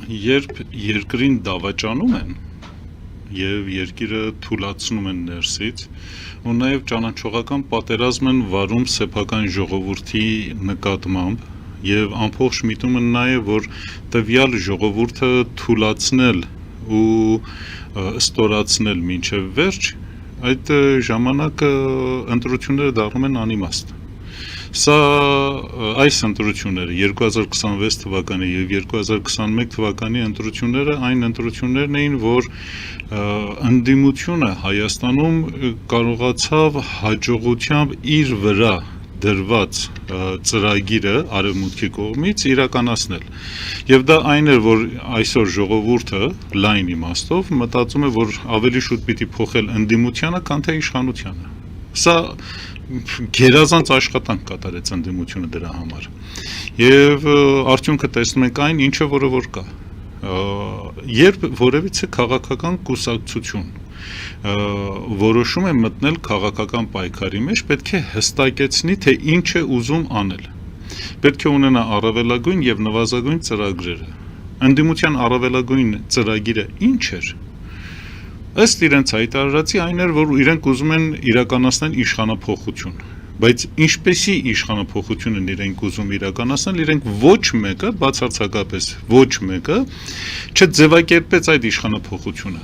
երբ երկրին դավաճանում են եւ երկիրը թուլացնում են ներսից ու նաեւ ճանաչողական պատերազմ են վարում սեփական ժողովրդի նկատմամբ եւ ամբողջ միտումը նա է որ տվյալ ժողովուրդը թուլացնել ու ստորացնել մինչեւ վերջ այդ ժամանակ ընտրությունները դառնում են անիմաստ Սա այս ընտրությունները 2026 թվականի եւ 2021 թվականի ընտրությունները այն ընտրություններն էին, որ ընդդիմությունը Հայաստանում կարողացավ հաջողությամբ իր վրա դրված ծրագիրը արևմուտքի կողմից իրականացնել։ Եվ դա այն էր, որ այսօր ժողովուրդը լայն իմաստով մտածում է, որ ավելի շուտ պիտի փոխել ընդդիմությանը, քան թե իշխանությանը։ Սա գերազանց աշխատանք կատարեց ընդդիմությունը դրա համար եւ արդյունքը տեսնում ենք այն ինչը որ կա երբ որևիցե քաղաքական կուսակցություն որոշում է մտնել քաղաքական պայքարի մեջ պետք է հստակեցնի թե ինչ է ուզում անել պետք է ունենա առավելագույն եւ նվազագույն ծրագրերը ընդդիմության առավելագույն ծրագիրը ինչ էր Ըստ իրենց հայտարարածի այն էր, որ իրենք ուզում են իրականացնել իշխանափոխություն, բայց ինչպեսի իշխանափոխություն են իրենք ուզում իրականացնել, իրենք ոչ մեկը, բացարձակապես ոչ մեկը չձևակերպեց այդ իշխանափոխությունը։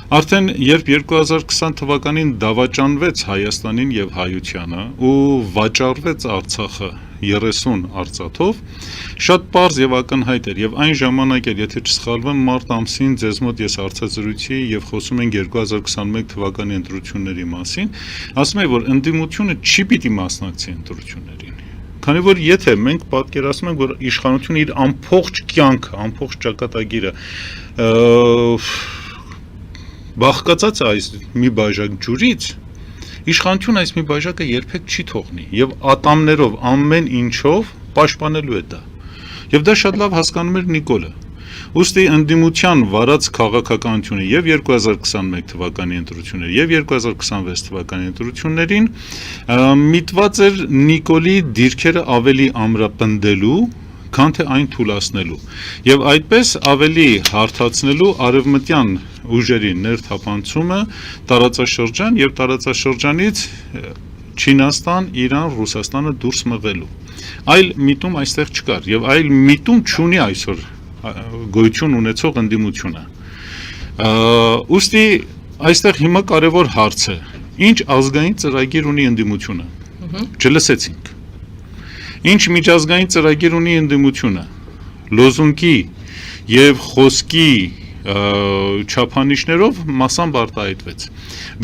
Արդեն երբ 2020 թվականին դավաճանվեց Հայաստանին եւ Հայությանը ու վաճառվեց Արցախը 30 արծաթով, շատ պարզ եւ ակնհայտ էր եւ այն ժամանակ էլ եթե չսխալվեմ մարտ ամսին ձեզ մոտ ես հարցազրույցի եւ խոսում ենք 2021 թվականի ընտրությունների մասին, ասում եմ որ ընդդիմությունը չի պիտի մասնակցի ընտրություններին։ Քանի որ եթե մենք պատկերացնում ենք որ իշխանությունը իր ամբողջ կյանքը, ամբողջ ճակատագիրը բաղկացած այս մի բաժակ ջուրից իշխանությունը այս մի բաժակը երբեք չի թողնի եւ ատամներով ամեն ինչով պաշտպանելու է դա եւ դա շատ լավ հասկանում էր Նիկոլը ուստի ընդդիմության վարած քաղաքականությունը եւ 2021 թվականի ընտրությունները եւ 2026 թվականի ընտրություններին միտված էր Նիկոլի դիրքերը ավելի ամրապնդելու քան թե այն թուլացնելու եւ այդպես ավելի հարթացնելու արևմտյան ուժերի ներթափանցումը տարածաշրջան եւ տարածաշրջանից Չինաստան, Իրան, Ռուսաստանը դուրս մղելու այլ միտում այստեղ չկար եւ այլ միտում չունի այսօր գոյություն ունեցող ընդդիմությունը ուստի այստեղ հիմա կարևոր հարց է ինչ ազգային ծրագիր ունի ընդդիմությունը չլսեցինք Ինչ միջազգային ծրագիր ունի ընդդիմությունը լոզունգի եւ խոսքի չափանիշներով մասամբ արտահայտվեց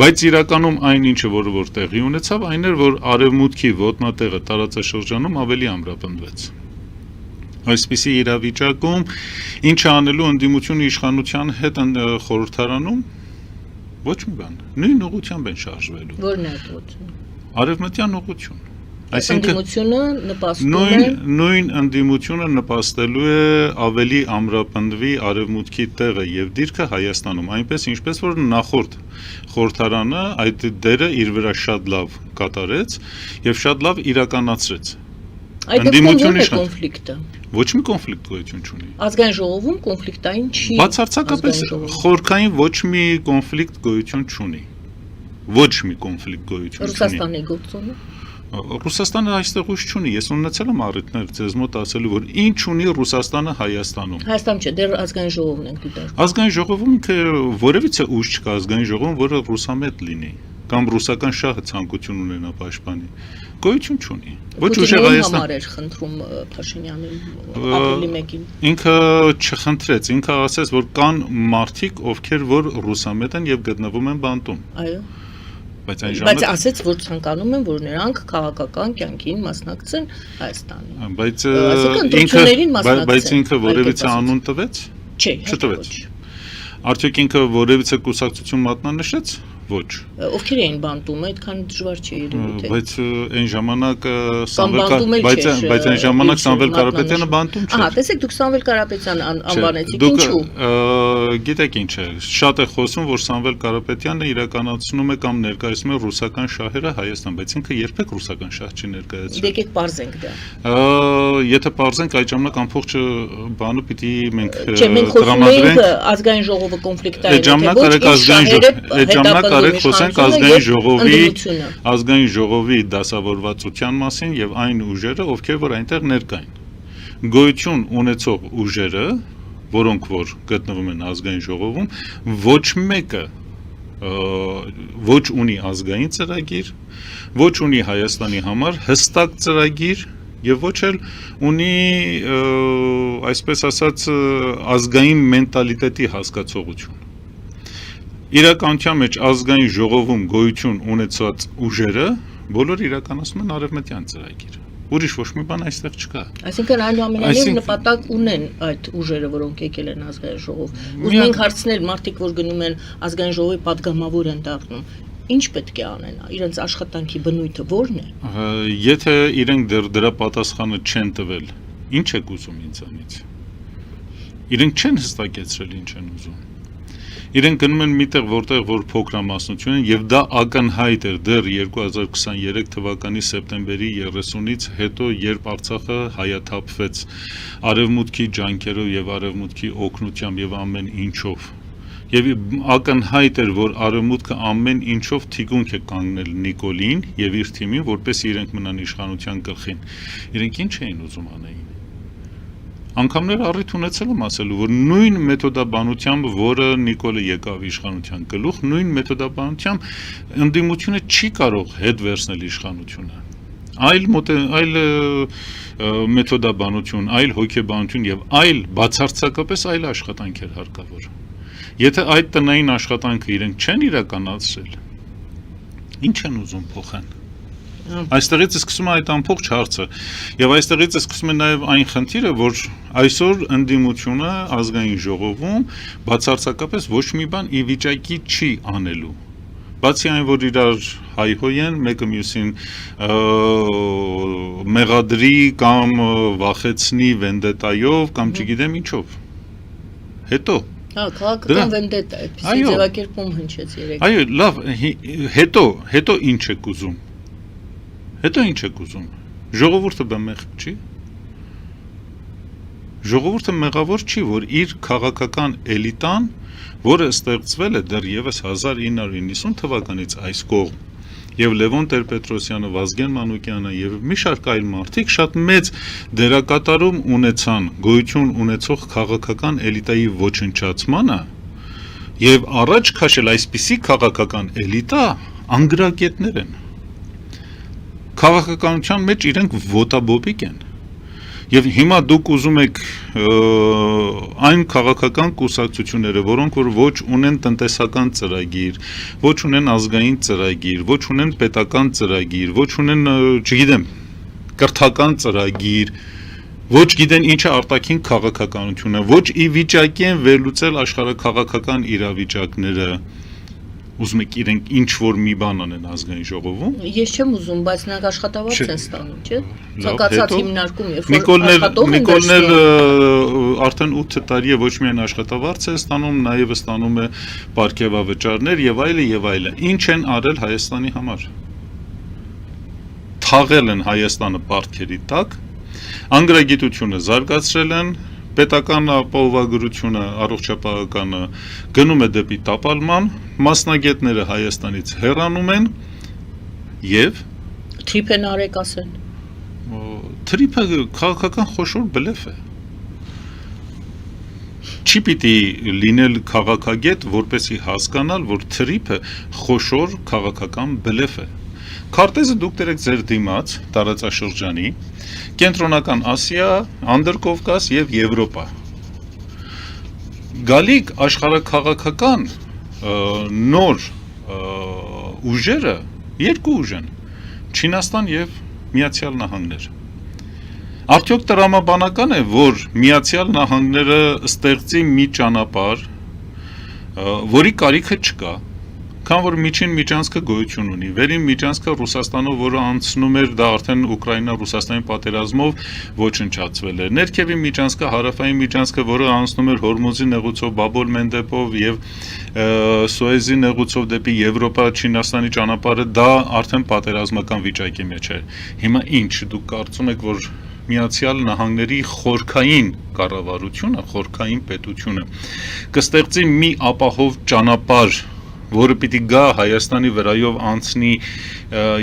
բայց իրականում այն ինչը որ տեղի ունեցավ այն էր որ արևմուտքի ոտնատեղը տարածաշրջանում ավելի ամրապնդվեց այսպիսի իրավիճակում ինչ անելու ընդդիմությունը իշխանության հետ խորհրդարանում ոչ մի բան նույն ուղղությամբ են շարժվելու Որն է ուղղությունը արևմտյան ուղղություն Ընդդիմությունը նպաստում է նույն ընդդիմությունը նպաստելու է ավելի ամրապնդվի արևմուտքի տեղը եւ դիրքը Հայաստանում այնպես ինչպես որ նախորդ խորհրդարանը այդ դերը իր վրա շատ լավ կատարեց եւ շատ լավ իրականացրեց Ընդդիմությունը կոնֆլիկտը Ոչ մի կոնֆլիկտ գոյություն չունի Ազգային ժողովում կոնֆլիկտային չի Բացարձակապես խորքային ոչ մի կոնֆլիկտ գոյություն չունի Ոչ մի կոնֆլիկտ գոյություն չունի Ռուսաստանի գործոնը Ռուսաստանը այստեղ ուժ չունի, ես ունեցել եմ առիթներ ձեզ մոտ ասելու, որ ինչ ունի Ռուսաստանը Հայաստանում։ Հայաստանում չէ, դեռ ազգային ժողովն ենք դիտարկում։ Ազգային ժողովում որևիցե ուժ չկա ազգային ժողովում, որը ռուսամետ լինի, կամ ռուսական շահը ցանկություն ունենա պաշտպանի։ Գոյություն չունի։ Ոչ ուժեղ Հայաստան համար էր խնդրում Փաշինյանին ապրիլի 1-ին։ Ինքը չխնդրեց, ինքը ասաց, որ կան մարդիկ, ովքեր որ ռուսամետ են եւ գտնվում են բանտում։ Այո։ Բայց ասեց, որ ցանկանում են, որ նրանք քաղաքական կյանքին մասնակցեն Հայաստանի։ Բայց ինքը որևիցե անուն տվեց։ Չէ, չտվեց։ Արդյոք ինքը որևիցե կուսակցություն մատնանշեց։ Ոչ։ Ովքեր էին բանտում, այդքան դժվար չի երևի։ Բայց այն ժամանակ բանտում էլ չէր, բայց այն ժամանակ Սամվել Իլշան Կարապետյանը բանտում չէր։ Ահա, տեսեք, դուք Սամվել Կարապետյան անվանեցիք, Դուք ինչու։ գիտեք ինչ է, շատ է խոսում, որ Սամվել Կարապետյանը իրականացնում է կամ ներկայացնում է ռուսական շահերը Հայաստան, բայց ինքը երբեք ռուսական շահ չի ներկայացրել։ Եկեք պարզենք դա։ Եթե պարզենք, այդ ժամանակ ամբողջ բանը պիտի մենք Չէ, մենք խոսում ենք ազգային ժողովը կոնֆլիկտային կարեք խոսենք ազգային ժողովի դասավորվածության մասին եւ այն ուժերը, ովքեր որ այնտեղ ներկային։ Գոյություն ունեցող ուժերը, որոնք որ գտնվում են ազգային ժողովում, ոչ մեկը ոչ ունի ազգային ծրագիր, ոչ ունի Հայաստանի համար հստակ ծրագիր եւ ոչ էլ ունի այսպես ասած ազգային մենտալիտետի հասկացողություն։ Իրականության մեջ ազգային ժողովում գոյություն ունեցած ուժերը բոլոր իրականացնում են արևմտյան ծրագիր։ Ուրիշ ոչ մի բան այստեղ չկա։ Այսինքն այնուամենայնիվ նպատակ ունեն այդ ուժերը, որոնք եկել են ազգային ժողով։ Ուզում ենք հարցնել մարդիկ, որ գնում են ազգային ժողովի падգամավոր են դառնում, ինչ պետք է անեն, իրենց աշխատանքի բնույթը ո՞րն է։ Եթե իրենք դեռ դրա պատասխանը չեն տվել, ինչ եք ուզում ինձանից։ Իրենք չեն հստակեցրել ինչ են ուզում։ Իրենք գնում են միտեղ, որտեղ որ փոքրամասնություն են, եւ դա ակնհայտ էր դեռ 2023 թվականի սեպտեմբերի 30-ից հետո, երբ Արցախը հայաթափվեց արևմուտքի ջանքերով եւ արևմուտքի օգնությամբ եւ ամեն ինչով։ Եվ ակնհայտ էր, որ արևմուտքը ամեն ինչով թիկունք է կանգնել Նիկոլին եւ իր թիմին, որպես իրենք մնան իշխանության գլխին։ Իրենք ինչ էին ուզում անեին։ Անգամներ առիթ ունեցել եմ ասելու, որ նույն մեթոդաբանությամբ, որը Նիկոլը եկավ իշխանության գլուխ, նույն մեթոդաբանությամբ ընդդիմությունը չի կարող հետ վերցնել իշխանությունը։ Այլ մեթոդաբանություն, այլ հոգեբանություն եւ այլ բացարձակապես այլ աշխատանք էր հարկավոր։ Եթե այդ տնային աշխատանքը իրենք չեն իրականացրել, ինչ են ուզում փոխեն։ Այստեղից է սկսում այդ ամբողջ հարցը եւ այստեղից է սկսում է նաեւ այն խնդիրը, որ այսօր ընդդիմությունը ազգային ժողովում բացարձակապես ոչ մի բան ի վիճակի չի անելու։ Բացի այն, որ իրար հայհոյեն, մեկը մյուսին մեղադրի կամ վախեցնի վենդետայով կամ չգիտեմ ինչով։ Հետո քաղաքական վենդետա, այդպեսի ձևակերպում հնչեց երեք։ Այո, լավ, հետո ինչ եք ուզում։ Հետո ինչ եք ուզում։ Ժողովուրդը մեղք չի։ Ժողովուրդը մեղավոր չի, որ իր քաղաքական էլիտան, որը ստեղծվել է դեռևս 1990 թվականից այս կողմ, եւ Լևոն Տեր-Պետրոսյանը, Վազգեն Մանուկյանը եւ մի շարք այլ մարդիկ շատ մեծ դերակատարում ունեցան գոյություն ունեցող քաղաքական էլիտայի ոչնչացմանը եւ առաջ քաշել այսպիսի քաղաքական էլիտա անգրագետներ են։ Քաղաքականության մեջ իրենք ոտաբոբիկ են եւ հիմա դուք ուզում եք այն քաղաքական կուսակցությունները, որոնք որ ոչ ունեն տնտեսական ծրագիր, ոչ ունեն ազգային ծրագիր, ոչ ունեն պետական ծրագիր, ոչ ունեն, չգիտեմ, կրթական ծրագիր, ոչ գիտեն ինչ է արտաքին քաղաքականությունը, ոչ ի վիճակի են վերլուծել աշխարհաքաղաքական իրավիճակները։ Ուզում եք իրենք ինչ որ մի բան անեն ազգային ժողովում։ Ես չեմ ուզում, բայց նրանք աշխատավարձ են ստանում, չէ՞։ Ցանկացած հիմնարկում, երբ որ Նիկոլն արդեն 8 տարի է ոչ միայն աշխատավարձ է ստանում, նաև ստանում է պարգևավճարներ եւ այլը եւ այլը։ Ինչ են արել Հայաստանի համար։ Թաղել են Հայաստանը պարտքերի տակ, անգրագիտությունը զարգացրել են, պետական ապահովագրությունը, առողջապահականը գնում է դեպի տապալման, մասնագետները Հայաստանից հեռանում են եւ թրիփ են արեք ասեն։ Թրիփը քաղաքական խոշոր բլեֆ է։ Չի պիտի լինել քաղաքագետ, որպեսզի հասկանալ, որ թրիփը խոշոր քաղաքական բլեֆ է։ Քարտեզը դուք դրեք ձեր դիմաց տարածաշրջանի, Կենտրոնական Ասիա, Անդրկովկաս եւ Եվրոպա։ Գալիք աշխարհաքաղաքական նոր ուժերը երկու ուժ են՝ Չինաստան եւ Միացյալ Նահանգներ։ Արդյոք տրամաբանական է, որ Միացյալ Նահանգները ստեղծի մի ճանապարհ, որի կարիքը չկա, քան որ միջին միջանցքը գոյություն ունի։ Վերին միջանցքը Ռուսաստանով, որը անցնում էր, դա արդեն Ուկրաինա-Ռուսաստանի պատերազմով ոչնչացվել է։ Ներքևի միջանցքը, հարավային միջանցքը, որը անցնում էր Հորմուզի նեղուցով, Բաբ-ալ Մենդեբով եւ Սուեզի նեղուցով դեպի Եվրոպա, Չինաստանի ճանապարհը, դա արդեն պատերազմական վիճակի մեջ է։ Հիմա ինչ, դուք կարծում եք, որ Միացյալ Նահանգների խորքային կառավարությունը, խորքային պետությունը կստեղծի մի ապահով ճանապարհ, որը պիտի գա Հայաստանի վրայով անցնի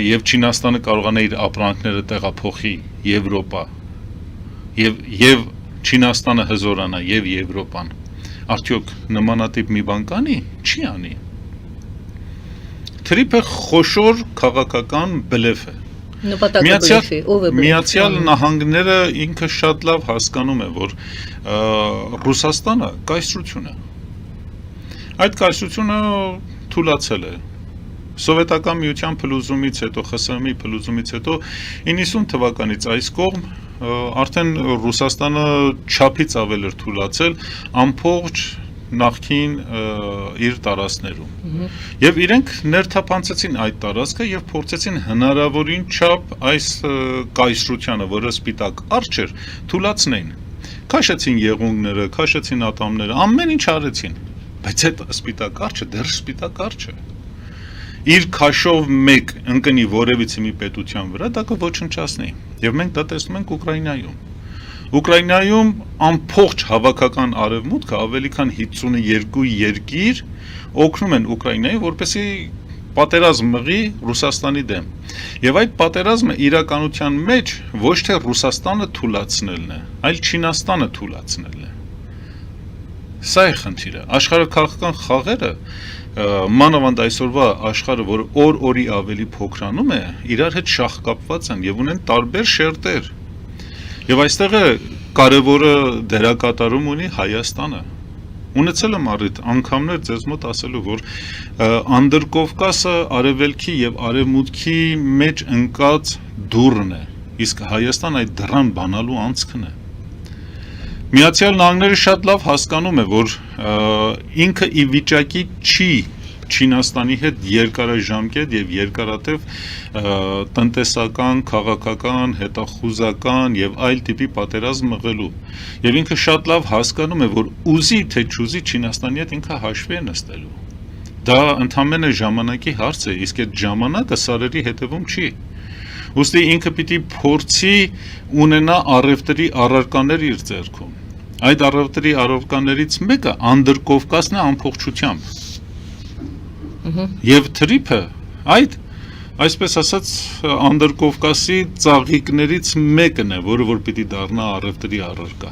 եւ Չինաստանը կարողանա իր ապրանքները տեղափոխի Եվրոպա եւ Չինաստանը հզորանա եւ Եվրոպան, արդյոք նմանատիպ մի բան կանի, չի անի։ Թրիփը խոշոր քաղաքական բլեֆ է։ Միացյալ Նահանգները ինքը շատ լավ հասկանում է, որ Ռուսաստանը կայսրություն է։ Այդ կայսրությունը թուլացել է։ Սովետական միության փլուզումից հետո, ԽՍՀՄ-ի փլուզումից հետո 90 թվականից այս կողմ արդեն Ռուսաստանը չափից ավել էր թուլացել ամբողջ նախքին իր տարածքներում եւ իրենք ներթափանցեցին այդ տարածքը եւ փորձեցին հնարավորին չափ այս կայսրությանը, որը սպիտակ արջ էր, թուլացնեն, քաշեցին եղունգները, քաշեցին ատամները, ամեն ինչ արեցին, բայց այդ սպիտակ արջը դեռ սպիտակ արջ է, իր քաշով մեկ ընկնի որևիցե մի պետության վրա, դա կոչնչացնի եւ մենք դա տեսնում ենք Ուկրաինայում ամբողջ հավաքական արևմուտքը ավելի քան 52 երկիր օգնում են Ուկրաինայի, որպեսզի պատերազմ մղի Ռուսաստանի դեմ։ Եվ այդ պատերազմը իրականության մեջ ոչ թե Ռուսաստանը թուլացնելն է, այլ Չինաստանը թուլացնելն է։ Սա է խնդիրը։ Աշխարհաքաղաքական խաղերը, մանավանդ այսօրվա աշխարհը, որ օր-օրի ավելի փոքրանում է, իրար հետ շահկապված են եւ ունեն տարբեր շերտեր։ Եվ այստեղ է կարևորը դերակատարում ունի Հայաստանը։ Ունեցել եմ առիթ անգամներ ձեզ մոտ ասելու, որ Անդրկովկասը արևելքի եւ արևմուտքի մեջ ընկած դուռն է, իսկ Հայաստան այդ դռան բանալու անցքն է։ Միացյալ Նահանգները շատ լավ հասկանում է, որ ինքը ի վիճակի չի Չինաստանի հետ երկարաժամկետ եւ երկարատև տնտեսական, քաղաքական, հետախուզական եւ այլ տիպի պատերազմ մղելու։ Եվ ինքը շատ լավ հասկանում է, որ ուզի թե չուզի Չինաստանի հետ ինքը հաշվի է նստելու։ Դա ընդհանրապես ժամանակի հարց է, իսկ այդ ժամանակը սարերի հետևում չի։ Ուստի ինքը պիտի փորձի ունենա առևտրի առարկաներ իր ձեռքում։ Այդ առևտրի առարկաներից մեկը Անդրկովկասն է ամբողջությամբ։ Եվ թրիփը այդ, այսպես ասած, Անդրկովկասի ծաղիկներից մեկն է, որը որ պիտի դառնա առևտրի առարկա։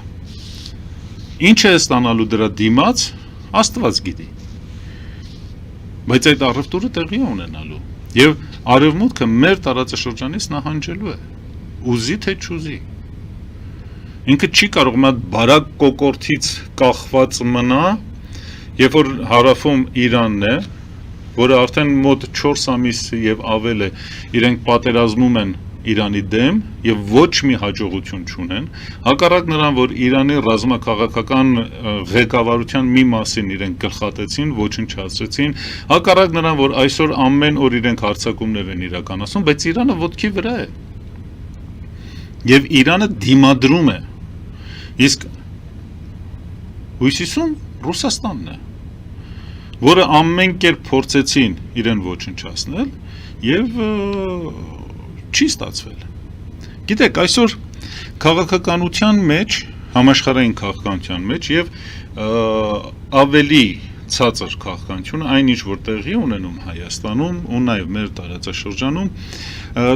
Ինչ է ստանալու դրա դիմաց, Աստված գիտի։ Բայց այդ առևտուրը տեղի է ունենալու։ Եվ արևմուտքը մեր տարածաշրջանից նահանջելու է։ Ուզի թե չուզի։ Ինքը չի կարող մի բարակ կոկորտից կախված մնա, երբ որ հարավում Իրանն է, որը արդեն մոտ 4 ամիս եւ ավել է իրենք պատերազմում են Իրանի դեմ եւ ոչ մի հաջողություն չունեն, հակառակ նրան, որ Իրանի ռազմաքաղաքական ղեկավարության մի մասին իրենք գլխատեցին, ոչնչացրեցին, հակառակ նրան, որ այսօր ամեն օր իրենք հարձակումներ են իրականացնում, բայց Իրանը ոտքի վրա է։ Եվ Իրանը դիմադրում է։ Իսկ հույսիսում Ռուսաստանն է, որը ամեն կերպ փորձեցին իրեն ոչնչացնել եւ չի ստացվել։ Գիտեք, այսօր քաղաքականության մեջ, համաշխարհային քաղաքականության մեջ եւ ավելի ցածր քաղաքականությունը, այն ինչ որ տեղի ունենում Հայաստանում ու նաեւ մեր տարածաշրջանում,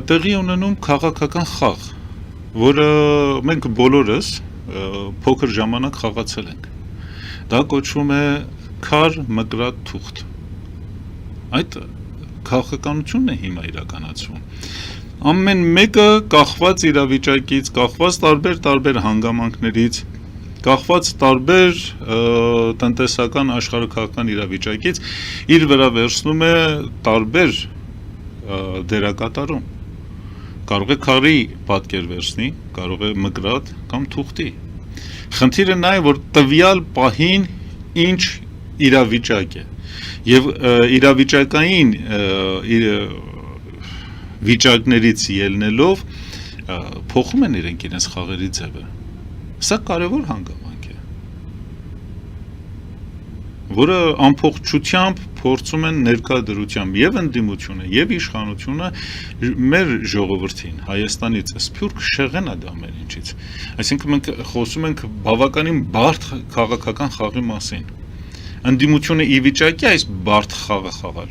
տեղի ունենում քաղաքական խաղ, որը մենք բոլորս փոքր ժամանակ խաղացել ենք։ Դա կոչվում է քար մկրատ թուղթ։ Այդ քաղաքականությունն է հիմա իրականացվում։ Ամեն մեկը կախված իրավիճակից, կախված տարբեր հանգամանքներից, կախված տարբեր տնտեսական աշխարհաքաղաքական իրավիճակից իր վրա վերցնում է տարբեր դերակատարում։ Կարող է քարի պատկեր վերցնի, կարող է մկրատ կամ թուղթի։ Խնդիրը նա է, որ տվյալ պահին ինչ իրավիճակ է։ Եվ իրավիճակային վիճակներից ելնելով փոխում են իրենց խաղերի ձևը։ Սա կարևոր հանգամանք է, որը ամբողջությամբ փորձում են ներկայդրությամբ եւ ընդդիմությունը եւ իշխանությունը մեր ժողովրդին Հայաստանից սփյուռք շեղեն այդ ամեն ինչից։ Այսինքն մենք խոսում ենք բավականին բարդ քաղաքական խաղի մասին։ Ընդդիմությունը ի վիճակի այս բարդ խաղը խաղալ։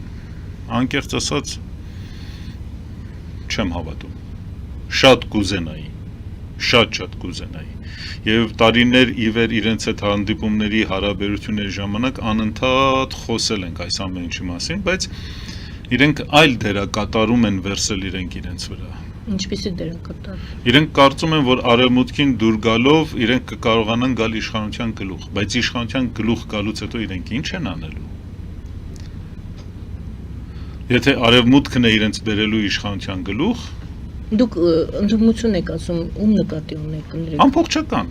Անկեղծ ասած չեմ հավատում։ Շատ կուզենայի, շատ կուզենայի։ Եվ տարիներ ի վեր իրենց այդ հանդիպումների հարաբերությունների ժամանակ անընդհատ խոսել ենք այս ամեն ինչի մասին, բայց իրենք այլ դերակատարում են վերցել իրենց վրա։ Ինչպիսի դերակատար։ Իրենք կարծում են, որ արևմուտքին դուր գալով իրենք կկարողանան գալ իշխանության գլուխ, բայց իշխանության գլուխ գալուց հետո իրենք ինչ են անելու։ Եթե արևմուտքն է իրենց բերելու իշխանության գլուխ, դուք ընդդիմություն եք ասում, ում նկատի ունեք ընդրեք։ Ամբողջական։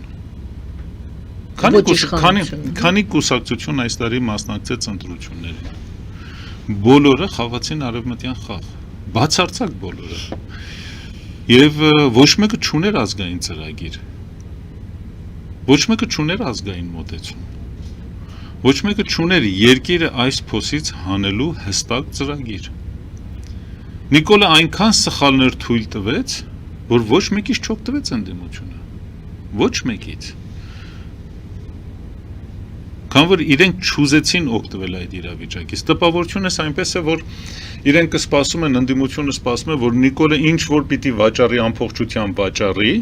Քանի կուսակցություն այս տարի մասնակցեց ընտրություններին։ Բոլորը խաղացին արևմտյան խաղ, բացարձակ բոլորը։ Եվ ոչ մեկը չուներ ազգային ծրագիր։ Ոչ մեկը չուներ ազգային մոտեցում։ Ոչ մեկը չուներ երկիրը այս փոսից հանելու հստակ ծրագիր։ Նիկոլը այնքան սխալներ թույլ տվեց, որ ոչ մեկից չօգտվեց ընդդիմությունը։ Ոչ մեկից։ Քան որ իրենք չուզեցին օգտվել այդ իրավիճակից։ Տպավորությունը այնպես է, որ իրենք սպասում են, ընդդիմությունը սպասում է, որ Նիկոլը ինչ որ պիտի վաճառի ամբողջությամբ վաճառի,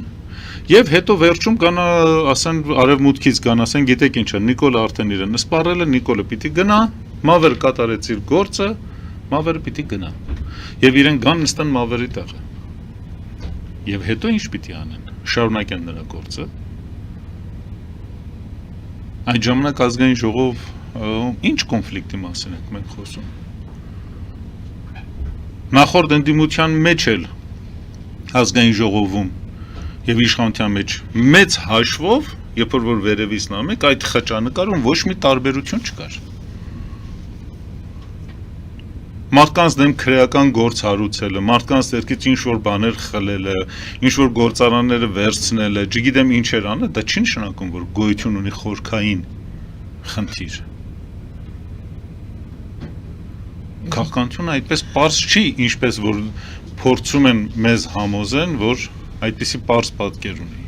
եւ հետո վերջում կանա ասեն արևմուտքից կան, ասեն գիտեք ինչ է, Նիկոլը արդեն իրեն սպառել է, Նիկոլը պիտի գնա, Մավեր կատարեց իր գործը, Մավերը պիտի գնա։ Եվ իրենք գան նստեն Մավերի տեղը։ Եվ հետո ինչ պիտի անեն։ Շարունակեն նրա գործը։ Այդ ժամանակ ազգային ժողով ինչ կոնֆլիկտի մասին ենք մենք խոսում։ Նախորդ ընդդիմության մեջ էլ ազգային ժողովում եւ իշխանության մեջ մեծ հաշվով, երբ որ վերևից նայում եք, այդ խճանկարում ոչ մի տարբերություն չկար։ Մարդկանց դեմ քրեական գործ հարուցելը, մարդկանց դերքից ինչ-որ բաներ խլելը, ինչ-որ գործարանները վերցնելը, չգիտեմ ինչեր անել, դա չի նշանակում, որ գոյություն ունի խորքային խնդիր։ Քաղաքականությունը այդպես պարզ չի, ինչպես որ փորձում են մեզ համոզեն, որ այդպիսի պարզ պատկեր ունի։